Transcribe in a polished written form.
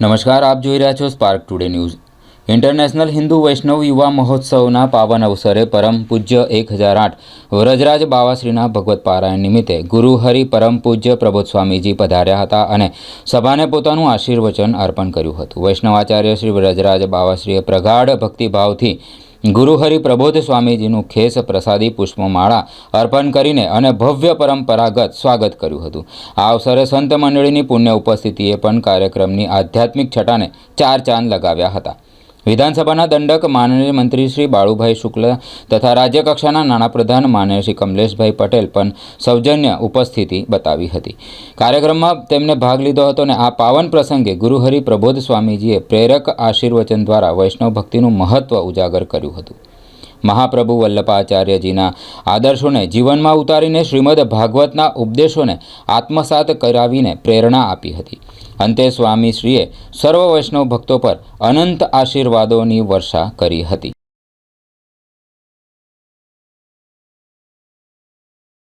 નમસ્કાર, આપ જોઈ રહ્યા છો Spark Today News. International Hindu Vaishnav યુવા મહોત્સવના પાવન અવસરે પરમ પૂજ્ય 1008 વરજરાજ બાવાશ્રીના ભગવત પારાયણ નિમિત્તે ગુરુહરિ પરમ પૂજ્ય પ્રબોધ સ્વામીજી પધાર્યા હતા અને સભાને પોતાનું આશીર્વચન અર્પણ કર્યું હતું। વૈષ્ણવાચાર્ય શ્રી વરજરાજ બાવાશ્રીએ પ્રગાઢ ભક્તિભાવથી ગુરુહરિ પ્રબોધ સ્વામીજીનું ખેસ પ્રસાદી પુષ્પમાળા અર્પણ કરીને અને ભવ્ય પરંપરાગત સ્વાગત કર્યું હતું। આ અવસરે સંત મંડળીની પુણ્ય ઉપસ્થિતિએ પણ કાર્યક્રમની આધ્યાત્મિક છટાને ચાર ચાંદ લગાવ્યા હતા। વિધાનસભાના દંડક માનનીય મંત્રી શ્રી બાળુભાઈ શુક્લ તથા રાજ્યકક્ષાના નાણાપ્રધાન માનનીય શ્રી કમલેશભાઈ પટેલ પણ સૌજન્ય ઉપસ્થિતિ બતાવી હતી। કાર્યક્રમમાં તેમને ભાગ લીધો હતો અને આ પાવન પ્રસંગે ગુરુહરિ પ્રબોધ સ્વામીજીએ પ્રેરક આશીર્વચન દ્વારા વૈષ્ણવ ભક્તિનું મહત્વ ઉજાગર કર્યું હતું। મહાપ્રભુ વલ્લભાચાર્યજીના આદર્શોને જીવનમાં ઉતારીને શ્રીમદ ભાગવતના ઉપદેશોને આત્મસાત કરાવીને પ્રેરણા આપી હતી। અંતે સ્વામીશ્રીએ સર્વ વૈષ્ણવ ભક્તો પર અનંત આશીર્વાદોની વર્ષા કરી હતી।